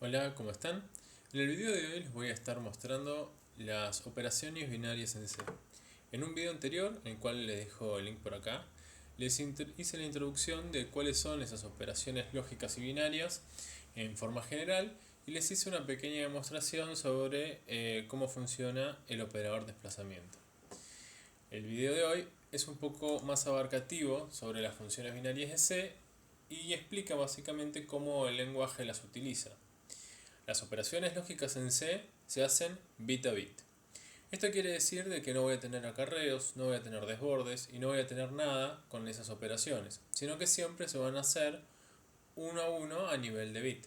Hola, ¿cómo están? En el video de hoy les voy a estar mostrando las operaciones binarias en C. En un video anterior, en el cual les dejo el link por acá, hice la introducción de cuáles son esas operaciones lógicas y binarias en forma general y les hice una pequeña demostración sobre cómo funciona el operador desplazamiento. El video de hoy es un poco más abarcativo sobre las funciones binarias de C y explica básicamente cómo el lenguaje las utiliza. Las operaciones lógicas en C se hacen bit a bit. Esto quiere decir de que no voy a tener acarreos, no voy a tener desbordes y no voy a tener nada con esas operaciones, sino que siempre se van a hacer uno a uno a nivel de bit.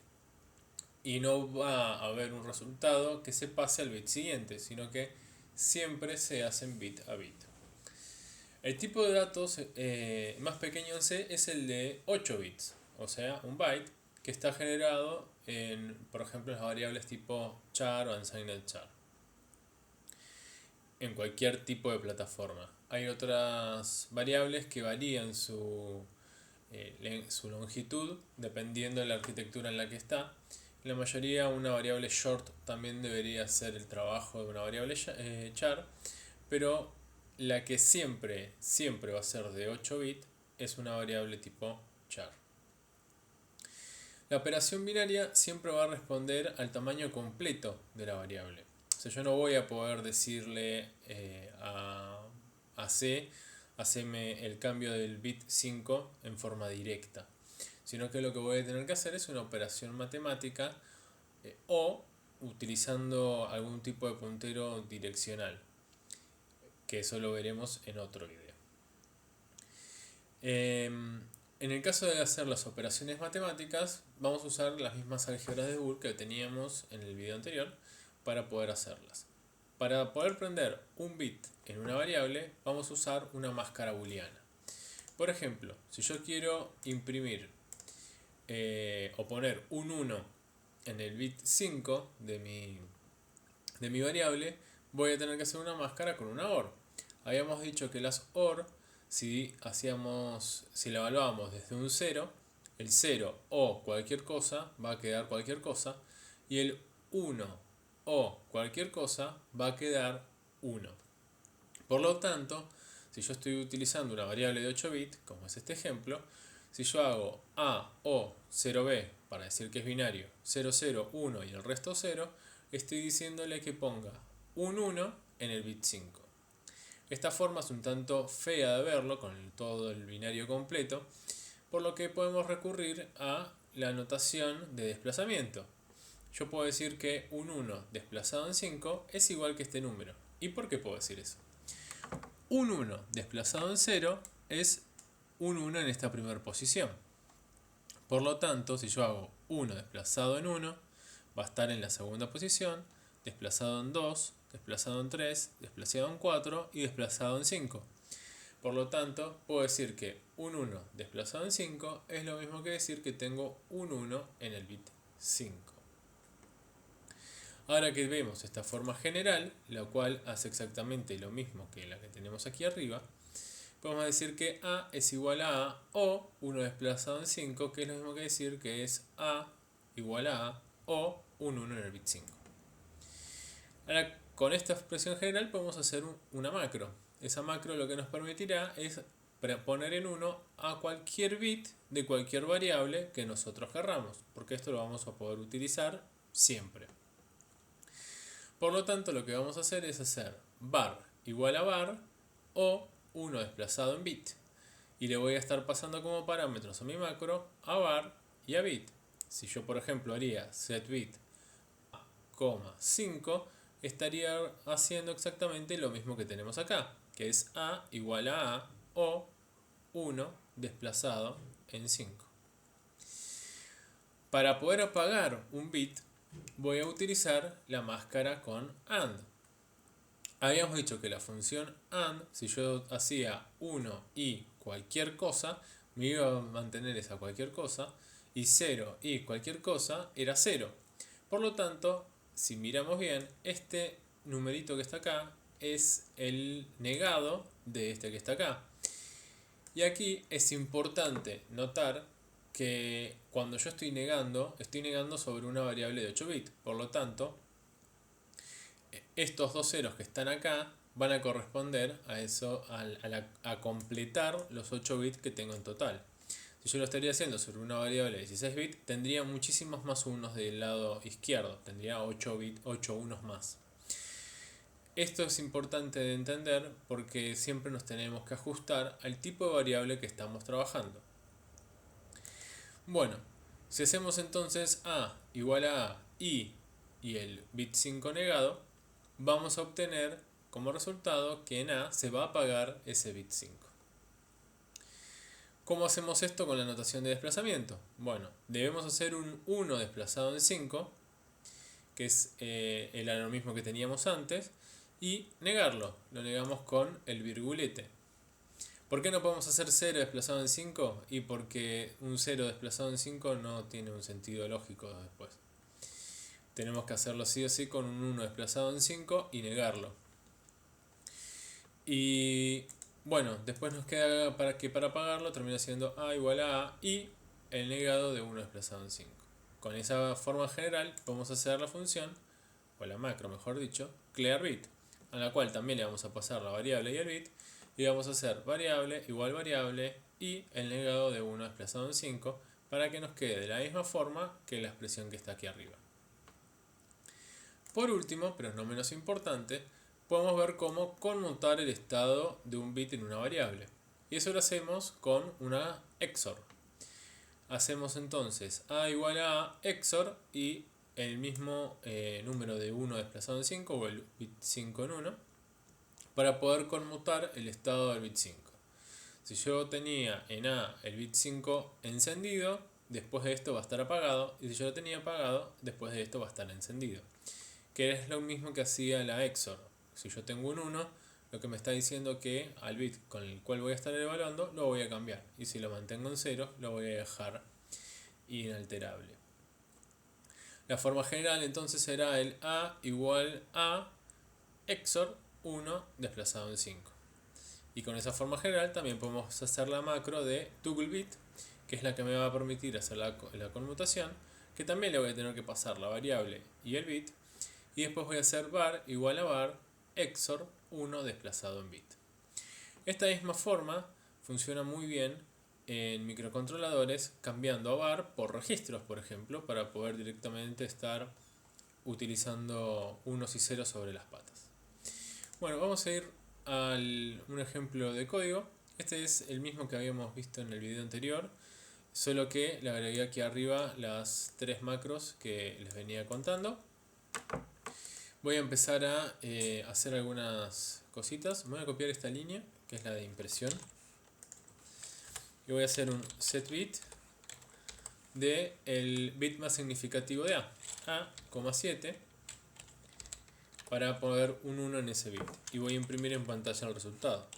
Y no va a haber un resultado que se pase al bit siguiente, sino que siempre se hacen bit a bit. El tipo de datos más pequeño en C es el de 8 bits, o sea, un byte, que está generado en, por ejemplo, las variables tipo char o unsigned char, en cualquier tipo de plataforma. Hay otras variables que varían su longitud dependiendo de la arquitectura en la que está. En la mayoría una variable short también debería hacer el trabajo de una variable char, pero la que siempre va a ser de 8 bits es una variable tipo char. La operación binaria siempre va a responder al tamaño completo de la variable. O sea, yo no voy a poder decirle a C, haceme el cambio del bit 5 en forma directa, sino que lo que voy a tener que hacer es una operación matemática o utilizando algún tipo de puntero direccional, que eso lo veremos en otro video. En el caso de hacer las operaciones matemáticas, vamos a usar las mismas álgebras de Boole que teníamos en el video anterior para poder hacerlas. Para poder prender un bit en una variable, vamos a usar una máscara booleana. Por ejemplo, si yo quiero imprimir o poner un 1 en el bit 5 de mi variable, voy a tener que hacer una máscara con una OR. Habíamos dicho que las OR, si la evaluamos desde un 0, el 0 o cualquier cosa va a quedar cualquier cosa, y el 1 o cualquier cosa va a quedar 1. Por lo tanto, si yo estoy utilizando una variable de 8 bits, como es este ejemplo, si yo hago A o 0B para decir que es binario, 0, 0, 1 y el resto 0, estoy diciéndole que ponga un 1 en el bit 5. Esta forma es un tanto fea de verlo con todo el binario completo, por lo que podemos recurrir a la notación de desplazamiento. Yo puedo decir que un 1 desplazado en 5 es igual que este número. ¿Y por qué puedo decir eso? Un 1 desplazado en 0 es un 1 en esta primera posición. Por lo tanto, si yo hago 1 desplazado en 1, va a estar en la segunda posición, desplazado en 2, desplazado en 3, desplazado en 4 y desplazado en 5. Por lo tanto, puedo decir que un 1 desplazado en 5 es lo mismo que decir que tengo un 1 en el bit 5. Ahora que vemos esta forma general, la cual hace exactamente lo mismo que la que tenemos aquí arriba, podemos decir que A es igual a o 1 desplazado en 5, que es lo mismo que decir que es A igual a o un 1 en el bit 5. Ahora, con esta expresión general podemos hacer una macro. Esa macro lo que nos permitirá es poner en 1 a cualquier bit de cualquier variable que nosotros querramos, porque esto lo vamos a poder utilizar siempre. Por lo tanto, lo que vamos a hacer es hacer var igual a var o 1 desplazado en bit. Y le voy a estar pasando como parámetros a mi macro a var y a bit. Si yo, por ejemplo, haría setBit a, 5, estaría haciendo exactamente lo mismo que tenemos acá, que es a igual a o 1 desplazado en 5. Para poder apagar un bit, voy a utilizar la máscara con AND. Habíamos dicho que la función AND, si yo hacía 1 y cualquier cosa, me iba a mantener esa cualquier cosa, y 0 y cualquier cosa era 0. Por lo tanto, si miramos bien, este numerito que está acá es el negado de este que está acá. Y aquí es importante notar que cuando yo estoy negando sobre una variable de 8 bits. Por lo tanto, estos dos ceros que están acá van a corresponder a eso, a completar los 8 bits que tengo en total. Si yo lo estaría haciendo sobre una variable de 16 bits, tendría muchísimos más unos del lado izquierdo, tendría 8 unos más. Esto es importante de entender porque siempre nos tenemos que ajustar al tipo de variable que estamos trabajando. Bueno, si hacemos entonces A igual a I y el bit 5 negado, vamos a obtener como resultado que en A se va a apagar ese bit 5. ¿Cómo hacemos esto con la notación de desplazamiento? Bueno, debemos hacer un 1 desplazado en 5, que es lo mismo que teníamos antes, y negarlo. Lo negamos con el virgulete. ¿Por qué no podemos hacer 0 desplazado en 5? Y porque un 0 desplazado en 5 no tiene un sentido lógico después. Tenemos que hacerlo sí o sí con un 1 desplazado en 5 y negarlo. Y bueno, después nos queda para pagarlo termina siendo A igual a y el negado de 1 desplazado en 5. Con esa forma general podemos hacer la función, o la macro mejor dicho, clearBit, a la cual también le vamos a pasar la variable y el bit, y vamos a hacer variable igual variable y el negado de 1 desplazado en 5 para que nos quede de la misma forma que la expresión que está aquí arriba. Por último, pero no menos importante, podemos ver cómo conmutar el estado de un bit en una variable. Y eso lo hacemos con una XOR. Hacemos entonces A igual a XOR y el mismo número de 1 desplazado en 5 o el bit 5 en 1 para poder conmutar el estado del bit 5. Si yo tenía en A el bit 5 encendido, después de esto va a estar apagado, y si yo lo tenía apagado, después de esto va a estar encendido. Que es lo mismo que hacía la XOR. Si yo tengo un 1, lo que me está diciendo que al bit con el cual voy a estar evaluando lo voy a cambiar. Y si lo mantengo en 0, lo voy a dejar inalterable. La forma general entonces será el A igual a XOR 1 desplazado en 5. Y con esa forma general también podemos hacer la macro de ToggleBit, que es la que me va a permitir hacer la conmutación, que también le voy a tener que pasar la variable y el bit. Y después voy a hacer var igual a var XOR 1 desplazado en bit. Esta misma forma funciona muy bien en microcontroladores cambiando a var por registros, por ejemplo, para poder directamente estar utilizando unos y ceros sobre las patas. Bueno, vamos a ir a un ejemplo de código. Este es el mismo que habíamos visto en el video anterior, solo que le agregué aquí arriba las tres macros que les venía contando. Voy a empezar a hacer algunas cositas. Me voy a copiar esta línea, que es la de impresión. Y voy a hacer un setBit de el bit más significativo de A, 7, para poner un 1 en ese bit. Y voy a imprimir en pantalla el resultado.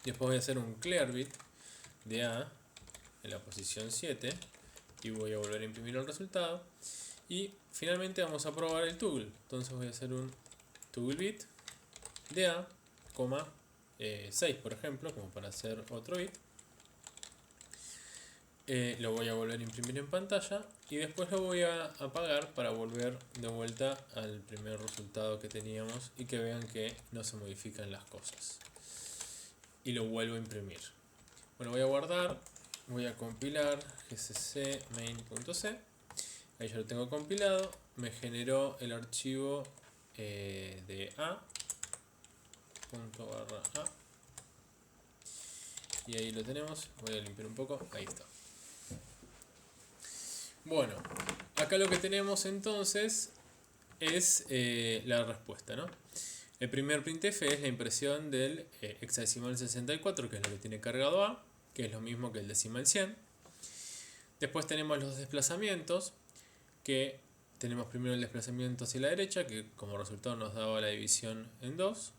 Después voy a hacer un clearBit de A en la posición 7 y voy a volver a imprimir el resultado. Y finalmente vamos a probar el toggle. Entonces voy a hacer un ToggleBit de A, 6 por ejemplo, como para hacer otro bit. Lo voy a volver a imprimir en pantalla y después lo voy a apagar para volver de vuelta al primer resultado que teníamos y que vean que no se modifican las cosas. Y lo vuelvo a imprimir. Bueno, voy a guardar, voy a compilar gcc main.c. Ahí ya lo tengo compilado. Me generó el archivo de A. ./A. Y ahí lo tenemos. Voy a limpiar un poco. Ahí está. Bueno, acá lo que tenemos entonces es la respuesta, ¿no? El primer printf es la impresión del hexadecimal 64, que es lo que tiene cargado A, que es lo mismo que el decimal 100. Después tenemos los desplazamientos, que tenemos primero el desplazamiento hacia la derecha, que como resultado nos daba la división en 2,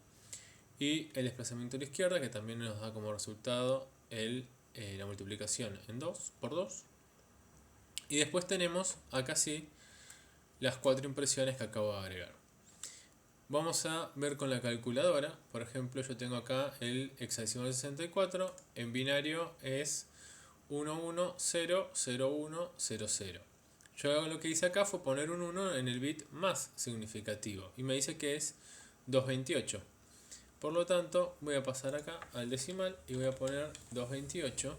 y el desplazamiento a la izquierda, que también nos da como resultado la multiplicación en 2 por 2. Y después tenemos acá sí las 4 impresiones que acabo de agregar. Vamos a ver con la calculadora. Por ejemplo, yo tengo acá el hexadecimal 64. En binario es 11000100. Yo lo que hice acá fue poner un 1 en el bit más significativo y me dice que es 228. Por lo tanto, voy a pasar acá al decimal y voy a poner 228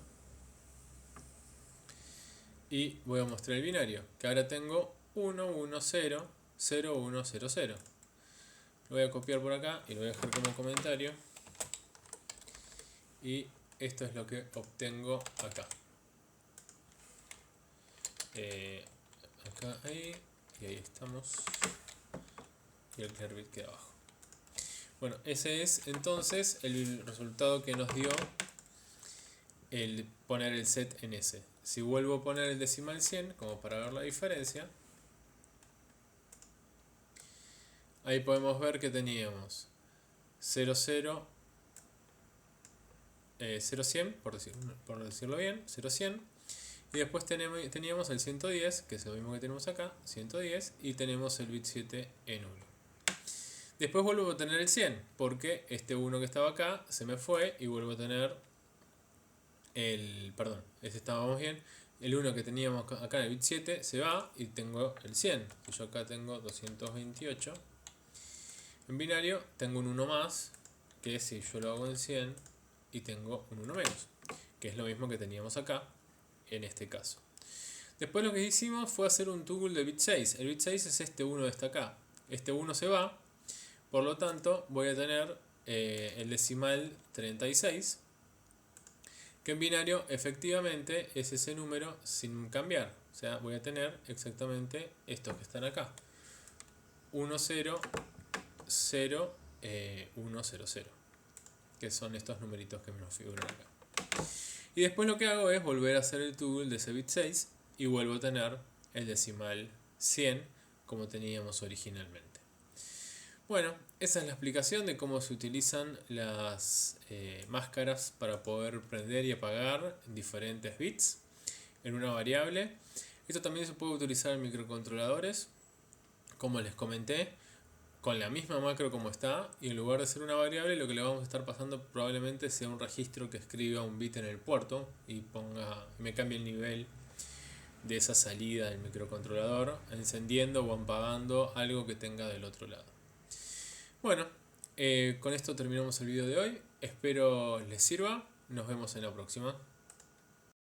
y voy a mostrar el binario, que ahora tengo 1100100. Lo voy a copiar por acá y lo voy a dejar como comentario. Y esto es lo que obtengo acá. Acá, ahí, y ahí estamos. Y el clear bit queda abajo. Bueno, ese es entonces el resultado que nos dio el poner el set en S. Si vuelvo a poner el decimal 100, como para ver la diferencia, ahí podemos ver que teníamos 00, 0100, por decirlo bien, 0100. Y después teníamos el 110, que es lo mismo que tenemos acá, 110, y tenemos el bit 7 en 1. Después vuelvo a tener el 100, porque este 1 que estaba acá se me fue y vuelvo a tener perdón, este estábamos bien, el 1 que teníamos acá en el bit 7 se va y tengo el 100. Si yo acá tengo 228, en binario tengo un 1 más, que si yo lo hago en 100 y tengo un 1 menos, que es lo mismo que teníamos acá en este caso. Después lo que hicimos fue hacer un toggle de bit 6. El bit 6 es este 1 de esta acá. Este 1 se va, por lo tanto voy a tener el decimal 36, que en binario efectivamente es ese número sin cambiar. O sea, voy a tener exactamente estos que están acá. 1000, 100, que son estos numeritos que nos figuran acá. Y después lo que hago es volver a hacer el toggle de ese bit 6 y vuelvo a tener el decimal 100 como teníamos originalmente. Bueno, esa es la explicación de cómo se utilizan las máscaras para poder prender y apagar diferentes bits en una variable. Esto también se puede utilizar en microcontroladores, como les comenté, con la misma macro como está, y en lugar de ser una variable, lo que le vamos a estar pasando probablemente sea un registro que escriba un bit en el puerto y me cambie el nivel de esa salida del microcontrolador, encendiendo o apagando algo que tenga del otro lado. Bueno, con esto terminamos el video de hoy. Espero les sirva. Nos vemos en la próxima.